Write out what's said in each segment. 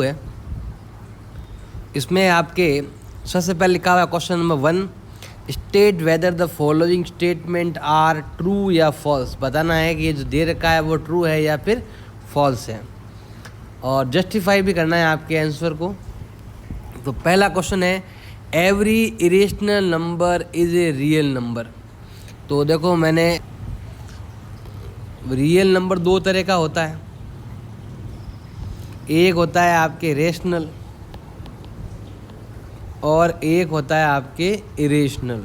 है। इसमें आपके सबसे पहले लिखा हुआ है question number 1, state whether the following statement are true या फॉल्स। बताना है कि ये जो दे रखा है वो ट्रू है या फिर फॉल्स है, और जस्टिफाई भी करना है आपके आंसर को। तो पहला क्वेश्चन है, every irrational number is a real number. तो देखो, मैंने रियल नंबर दो तरह का होता है, एक होता है आपके रेशनल और एक होता है आपके इरेशनल।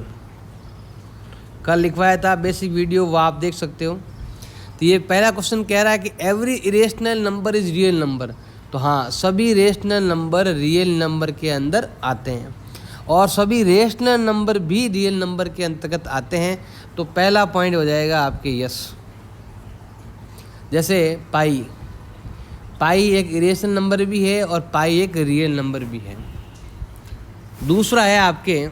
कल लिखवाया था बेसिक वीडियो, वो आप देख सकते हो। तो ये पहला क्वेश्चन कह रहा है कि every irrational number is real number. तो हाँ, सभी रेशनल नंबर रियल नंबर के अंदर आते हैं और सभी रेशनल नंबर भी रियल नंबर के अंतर्गत आते हैं। तो पहला पॉइंट हो जाएगा आपके यस। जैसे पाई एक इरेशनल नंबर भी है और पाई एक रियल नंबर भी है। दूसरा है आपके,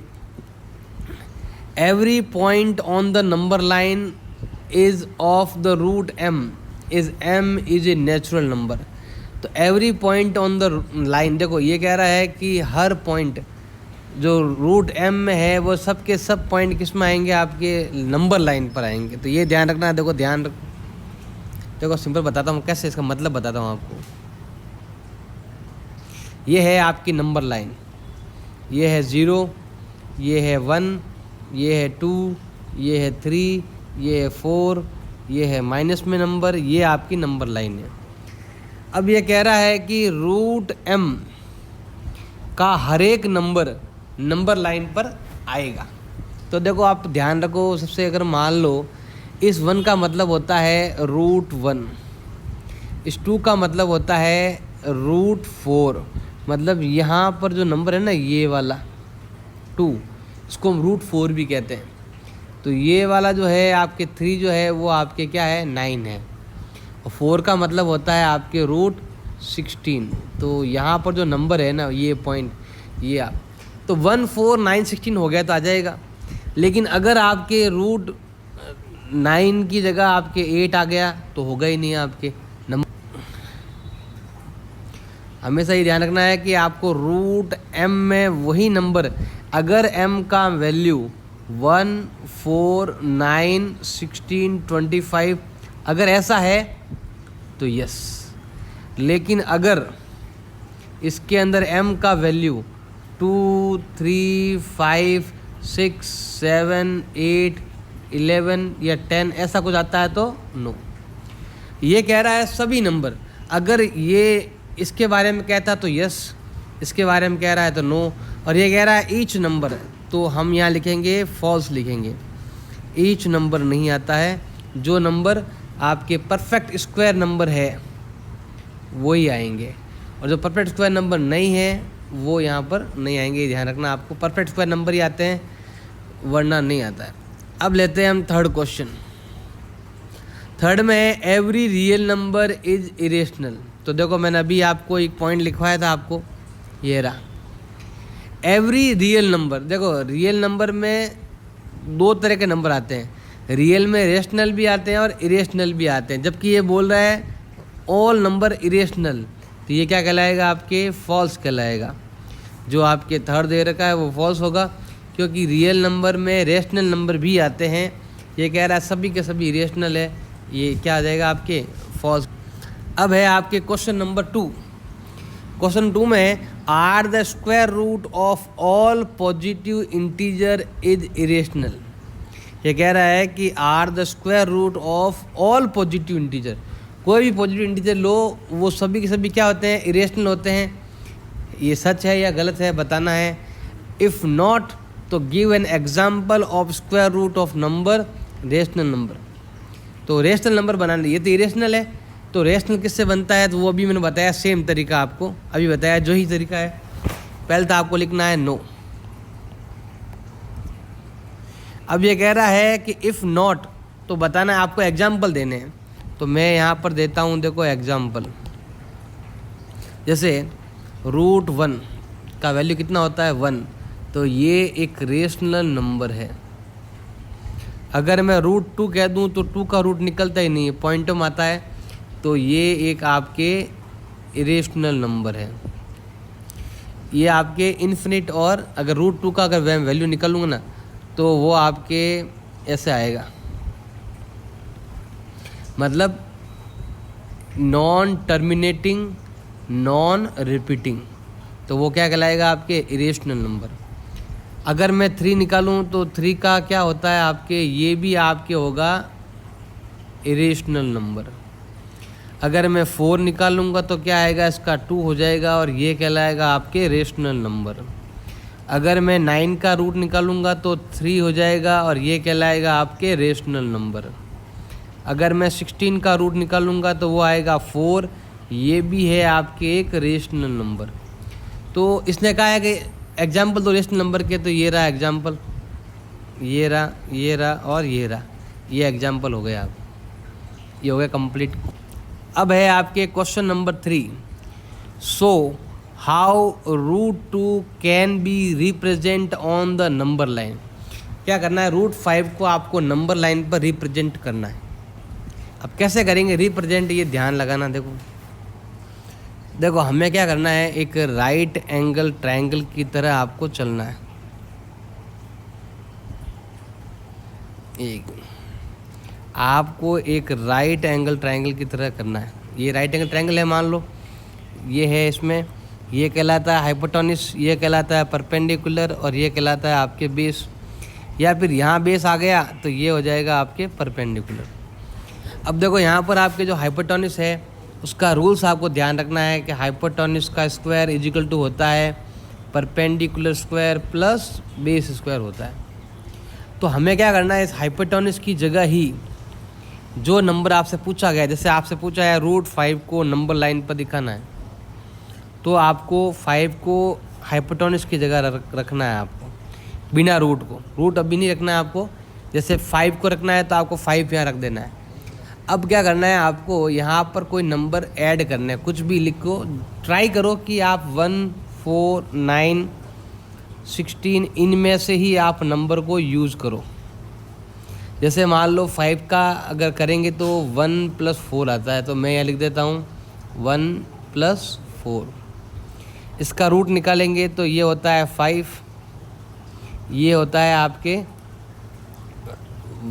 every point on the number line is of the root m is a natural number. तो every point on the line, देखो ये कह रहा है कि हर पॉइंट जो रूट एम में है वो सब के सब पॉइंट किस में आएंगे, आपके नंबर लाइन पर आएंगे। तो ये ध्यान रखना है। देखो ध्यान रखो, देखो सिंपल बताता हूँ कैसे, इसका मतलब बताता हूँ आपको। ये है आपकी नंबर लाइन, ये है 0, ये है 1, ये है 2, ये है 3, ये है 4, ये है माइनस में नंबर, ये आपकी नंबर लाइन है। अब ये कह रहा है कि रूट एम का हर एक नंबर लाइन पर आएगा। तो देखो आप ध्यान रखो, सबसे अगर मान लो इस 1 का मतलब होता है रूट 1, इस 2 का मतलब होता है रूट 4, मतलब यहाँ पर जो नंबर है ना ये वाला 2, इसको हम रूट 4 भी कहते हैं। तो ये वाला जो है आपके 3 जो है वो आपके क्या है 9 है, और 4 का मतलब होता है आपके रूट 16। तो यहाँ पर जो नंबर है ना ये पॉइंट, ये आप तो 1 4 9 16 हो गया तो आ जाएगा। लेकिन अगर आपके रूट 9 की जगह आपके 8 आ गया तो होगा ही नहीं आपके नंबर। हमेशा ये ध्यान रखना है कि आपको रूट एम में वही नंबर, अगर एम का वैल्यू 1 4 9 16 25 अगर ऐसा है तो यस। लेकिन अगर इसके अंदर एम का वैल्यू 2 3 5 6 7 8 11 या 10 ऐसा कुछ आता है तो नो। ये कह रहा है सभी नंबर, अगर ये इसके बारे में कहता तो यस, इसके बारे में कह रहा है तो नो, और ये कह रहा है ईच नंबर, तो हम यहाँ लिखेंगे फॉल्स लिखेंगे। ईच नंबर नहीं आता है, जो नंबर आपके परफेक्ट स्क्वायर नंबर है वही आएंगे, और जो परफेक्ट स्क्वायर नंबर नहीं है वो यहाँ पर नहीं आएंगे। ध्यान रखना, आपको परफेक्ट स्क्वायर नंबर ही आते हैं वरना नहीं आता है। अब लेते हैं हम थर्ड क्वेश्चन। थर्ड में है every real number is irrational. तो देखो मैंने अभी आपको एक पॉइंट लिखवाया था, आपको ये रहा एवरी रियल नंबर। देखो रियल नंबर में दो तरह के नंबर आते हैं, रियल में रेशनल भी आते हैं और इरेशनल भी आते हैं। जबकि ये बोल रहा है ऑल नंबर इरेशनल, तो ये क्या कहलाएगा, आपके फॉल्स कहलाएगा। जो आपके थर्ड दे रखा है वो फॉल्स होगा, क्योंकि रियल नंबर में रेशनल नंबर भी आते हैं। ये कह रहा है सभी के सभी इरेशनल है, ये क्या आ जाएगा आपके फॉल्स। अब है आपके क्वेश्चन नंबर 2। क्वेश्चन 2 में are the square root of all positive integer is irrational. ये कह रहा है कि are the square root of all positive integer, कोई भी पॉजिटिव इंटीजर लो वो सभी के सभी क्या होते हैं, इरेशनल होते हैं। ये सच है या गलत है बताना है। इफ़ नॉट तो give an example of square root of number rational number. तो रेशनल नंबर बनाना, ये तो इरेशनल है, तो रेशनल किससे बनता है, तो वो अभी मैंने बताया सेम तरीका, आपको अभी बताया जो ही तरीका है। पहले तो आपको लिखना है नो। अब ये कह रहा है कि इफ़ नॉट तो बताना है, आपको एग्जाम्पल देने हैं। तो मैं यहाँ पर देता हूँ, देखो एग्जाम्पल। जैसे रूट 1 का वैल्यू कितना होता है 1, तो ये एक रेशनल नंबर है। अगर मैं रूट 2 कह दूँ तो 2 का रूट निकलता ही नहीं है, पॉइंटम आता है, तो ये एक आपके इरेशनल नंबर है। ये आपके इन्फिनिट, और अगर रूट 2 का अगर वैल्यू निकालूंगा ना तो वो आपके ऐसे आएगा, मतलब नॉन टर्मिनेटिंग नॉन रिपीटिंग, तो वो क्या कहलाएगा आपके इरेशनल नंबर। अगर मैं 3 निकालूं तो 3 का क्या होता है आपके, ये भी आपके होगा इरेशनल नंबर। अगर मैं 4 निकालूंगा तो क्या आएगा, इसका 2 हो जाएगा और ये कहलाएगा आपके रेशनल नंबर। अगर मैं 9 का रूट निकालूंगा तो 3 हो जाएगा और ये कहलाएगा आपके रेशनल नंबर। अगर मैं 16 का रूट निकालूंगा तो वो आएगा 4, ये भी है आपके एक रेशनल नंबर। तो इसने कहा है कि एग्जाम्पल दो रेशनल नंबर के, तो ये रहा एग्जाम्पल, ये रहा और ये रहा, ये एग्जाम्पल हो गया। आप ये हो गया कंप्लीट। अब है आपके question number 3। So how root 2 can be represent on the number line. क्या करना है, रूट 5 को आपको नंबर लाइन पर रिप्रेजेंट करना है। अब कैसे करेंगे रिप्रेजेंट, ये ध्यान लगाना। देखो हमें क्या करना है, एक राइट एंगल ट्रायंगल की तरह आपको चलना है। आपको एक राइट एंगल ट्रायंगल की तरह करना है। ये राइट एंगल ट्रायंगल है, मान लो ये है, इसमें ये कहलाता है हाइपोटेन्यूस, ये कहलाता है परपेंडिकुलर और ये कहलाता है आपके बेस, या फिर यहाँ बेस आ गया तो ये हो जाएगा आपके परपेंडिकुलर। अब देखो यहाँ पर आपके जो हाइपोटेन्यूस है उसका रूल्स आपको ध्यान रखना है कि हाइपोटेन्यूस का स्क्वायर इजिकल टू होता है perpendicular square plus base square होता है। तो हमें क्या करना है, इस हाइपोटेन्यूस की जगह ही जो नंबर आपसे पूछा गया, जैसे आपसे पूछा है रूट 5 को नंबर लाइन पर दिखाना है, तो आपको 5 को हाइपोटेन्यूस की जगह रखना है आपको, बिना रूट को। रूट अभी नहीं रखना है आपको, जैसे 5 को रखना है तो आपको 5 यहाँ रख देना है। अब क्या करना है, आपको यहाँ पर कोई नंबर ऐड करना है, कुछ भी लिखो, ट्राई करो कि आप 1, 4, 9, 16 इनमें से ही आप नंबर को यूज़ करो। जैसे मान लो 5 का अगर करेंगे तो 1 + 4 आता है, तो मैं यहाँ लिख देता हूँ 1 + 4। इसका रूट निकालेंगे तो ये होता है 5, ये होता है आपके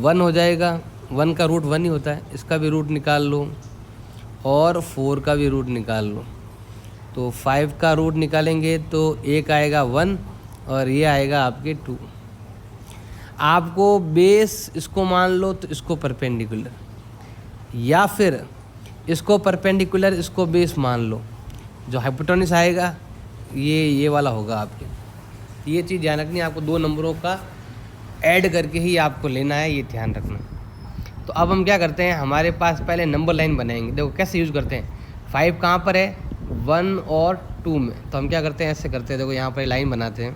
1 हो जाएगा, 1 का रूट 1 ही होता है, इसका भी रूट निकाल लो और 4 का भी रूट निकाल लो। तो 5 का रूट निकालेंगे तो एक आएगा 1 और ये आएगा आपके 2। आपको बेस इसको मान लो तो इसको परपेंडिकुलर, या फिर इसको परपेंडिकुलर इसको बेस मान लो। जो हाइपोटेन्यूस आएगा ये वाला होगा आपके। ये चीज़ ध्यान रखनी है, आपको 2 नंबरों का ऐड करके ही आपको लेना है, ये ध्यान रखना। तो अब हम क्या करते हैं, हमारे पास पहले नंबर लाइन बनाएंगे। देखो कैसे यूज़ करते हैं, 5 कहाँ पर है, 1 और 2 में। तो हम क्या करते हैं, ऐसे करते हैं, देखो यहाँ पर लाइन बनाते हैं,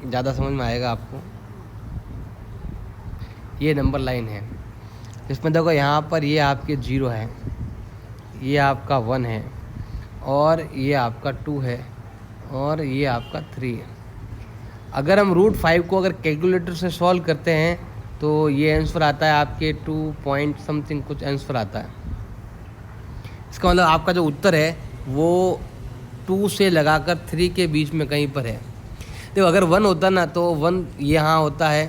ज़्यादा समझ में आएगा आपको। ये नंबर लाइन है, इसमें देखो यहाँ पर ये आपके 0 है, ये आपका 1 है और ये आपका 2 है और ये आपका 3 है। अगर हम रूट 5 को अगर कैलकुलेटर से सॉल्व करते हैं तो ये आंसर आता है आपके 2 पॉइंट समथिंग कुछ आंसर आता है। इसका मतलब आपका जो उत्तर है वो 2 से लगाकर 3 के बीच में कहीं पर है। देखो अगर 1 होता ना तो 1 यहाँ होता है,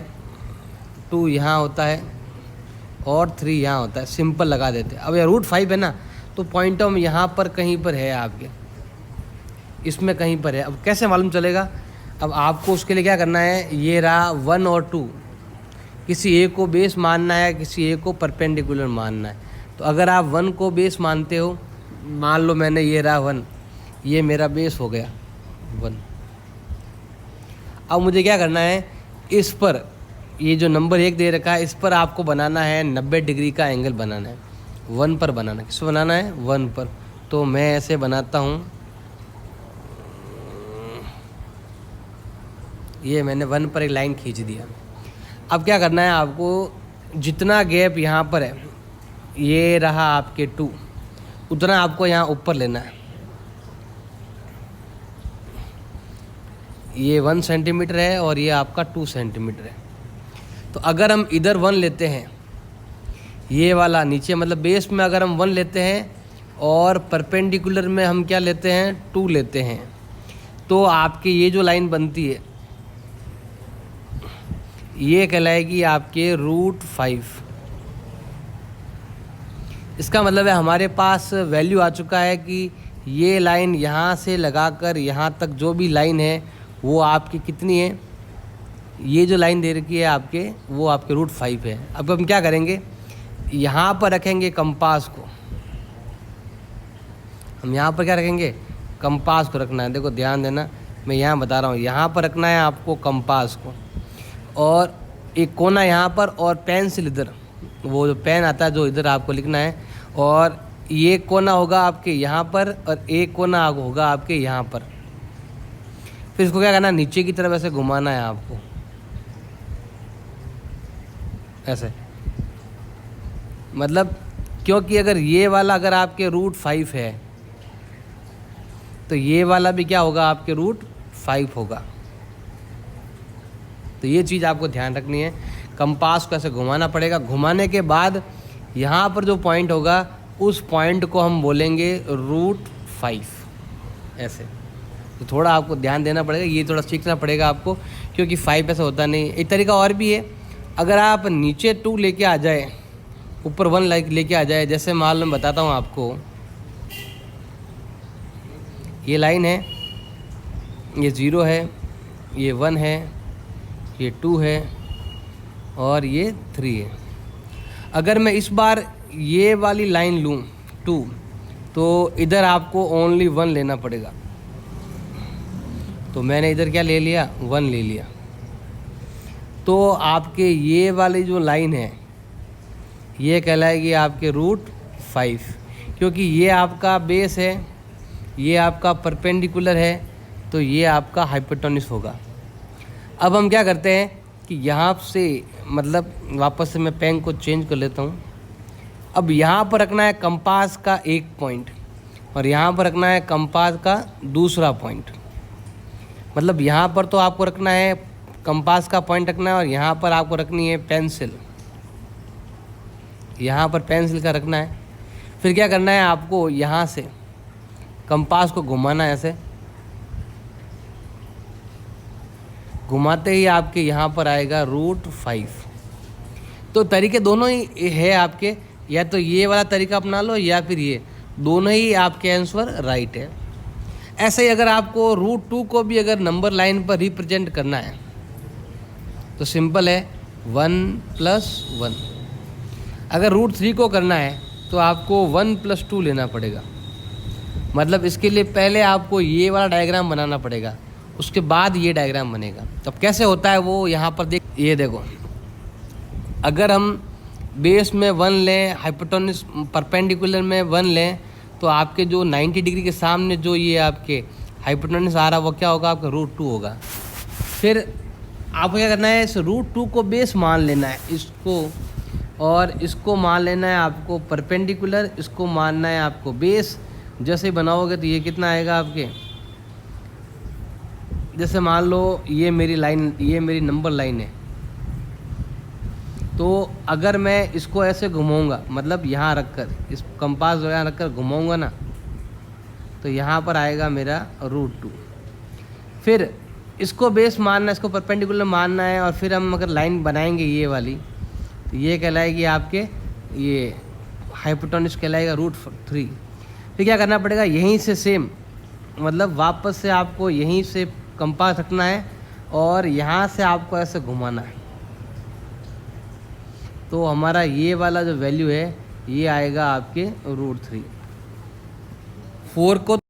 2 यहाँ होता है और 3 यहाँ होता है, सिंपल लगा देते। अब ये रूट 5 है ना, तो पॉइंट ऑफ यहाँ पर कहीं पर है, आपके इसमें कहीं पर है। अब कैसे मालूम चलेगा, अब आपको उसके लिए क्या करना है, ये रहा 1 और 2, किसी एक को बेस मानना है, किसी एक को परपेंडिकुलर मानना है। तो अगर आप 1 को बेस मानते हो, मान लो मैंने ये रहा 1, ये मेरा बेस हो गया 1। अब मुझे क्या करना है, इस पर ये जो नंबर 1 दे रखा है इस पर आपको बनाना है 90 डिग्री का एंगल बनाना है। 1 पर बनाना, किस पर बनाना है, 1 पर। तो मैं ऐसे बनाता हूँ, ये मैंने 1 पर एक लाइन खींच दिया। अब क्या करना है, आपको जितना गैप यहाँ पर है, ये रहा आपके 2, उतना आपको यहाँ ऊपर लेना है। ये 1 सेंटीमीटर है और ये आपका 2 सेंटीमीटर है। तो अगर हम इधर 1 लेते हैं, ये वाला नीचे मतलब बेस में अगर हम 1 लेते हैं और परपेंडिकुलर में हम क्या लेते हैं, 2 लेते हैं, तो आपकी ये जो लाइन बनती है ये कहलाएगी आपके √5। इसका मतलब है हमारे पास वैल्यू आ चुका है कि ये लाइन यहाँ से लगाकर यहाँ तक जो भी लाइन है वो आपकी कितनी है, ये जो लाइन दे रखी है आपके वो आपके √5 है। अब हम क्या करेंगे, यहाँ पर रखेंगे कंपास को। हम यहाँ पर क्या रखेंगे, कंपास को रखना है। देखो ध्यान देना, मैं यहाँ बता रहा हूँ, यहाँ पर रखना है आपको कंपास को, और एक कोना यहाँ पर, और पेंसिल इधर, वो जो पेन आता है जो इधर आपको लिखना है, और ये कोना होगा आपके यहाँ पर और एक कोना होगा आपके यहाँ पर। फिर इसको क्या करना है, नीचे की तरफ ऐसे घुमाना है आपको, ऐसे। मतलब क्योंकि अगर ये वाला अगर आपके √5 है तो ये वाला भी क्या होगा, आपके √5 होगा। तो ये चीज़ आपको ध्यान रखनी है। कंपास को ऐसे घुमाना पड़ेगा। घुमाने के बाद यहाँ पर जो पॉइंट होगा उस पॉइंट को हम बोलेंगे √5, ऐसे। तो थोड़ा आपको ध्यान देना पड़ेगा, ये थोड़ा सीखना पड़ेगा आपको, क्योंकि 5 ऐसा होता नहीं। एक तरीका और भी है, अगर आप नीचे 2 लेके आ जाए, ऊपर 1 लेके आ जाए, जैसे मान लो मैं बताता हूँ आपको, ये लाइन है, ये 0 है, ये 1 है, ये 2 है और ये 3 है। अगर मैं इस बार ये वाली लाइन लूँ 2, तो इधर आपको ओनली 1 लेना पड़ेगा। तो मैंने इधर क्या ले लिया, 1 ले लिया। तो आपके ये वाली जो लाइन है ये कहलाएगी आपके √5, क्योंकि ये आपका बेस है, ये आपका परपेंडिकुलर है, तो ये आपका हाइपोटेन्यूस होगा। अब हम क्या करते हैं कि यहाँ से, मतलब वापस से मैं पेन को चेंज कर लेता हूँ। अब यहाँ पर रखना है कंपास का एक पॉइंट, और यहाँ पर रखना है कंपास का दूसरा पॉइंट। मतलब यहाँ पर तो आपको रखना है कंपास का पॉइंट रखना है, और यहाँ पर आपको रखनी है पेंसिल, यहाँ पर पेंसिल का रखना है। फिर क्या करना है, आपको यहाँ से कंपास को घुमाना है, ऐसे घुमाते ही आपके यहाँ पर आएगा √5। तो तरीके दोनों ही है आपके, या तो ये वाला तरीका अपना लो या फिर ये, दोनों ही आपके आंसर राइट है। ऐसे ही अगर आपको √2 को भी अगर नंबर लाइन पर रिप्रेजेंट करना है तो सिंपल है, 1 + 1। अगर √3 को करना है तो आपको 1 + 2 लेना पड़ेगा। मतलब इसके लिए पहले आपको ये वाला डायग्राम बनाना पड़ेगा, उसके बाद ये डायग्राम बनेगा। तो अब कैसे होता है वो यहाँ पर देख, ये देखो, अगर हम बेस में 1 लें, हाइपोटेन्यूस परपेंडिकुलर में 1 लें, तो आपके जो 90 डिग्री के सामने जो ये आपके हाइपोटेन्यूस आ रहा है वो क्या होगा, आपका √2 होगा। फिर आपको क्या करना है, इस √2 को बेस मान लेना है, इसको, और इसको मान लेना है आपको परपेंडिकुलर, इसको मानना है आपको बेस। जैसे बनाओगे तो ये कितना आएगा आपके, जैसे मान लो ये मेरी लाइन, ये मेरी नंबर लाइन है, तो अगर मैं इसको ऐसे घुमाऊंगा, मतलब यहाँ रखकर, इस कंपास को यहाँ रखकर घुमाऊंगा ना, तो यहाँ पर आएगा मेरा √2। फिर इसको बेस मानना है, इसको परपेंडिकुलर मानना है, और फिर हम अगर लाइन बनाएंगे ये वाली, तो ये कहलाएगी आपके, ये हाइपोटेन्यूस कहलाएगा √3। फिर क्या करना पड़ेगा, यहीं से सेम, मतलब वापस से आपको यहीं से कंपास रखना है, और यहाँ से आपको ऐसे घुमाना है। तो हमारा ये वाला जो वैल्यू है ये आएगा आपके √3। 4 को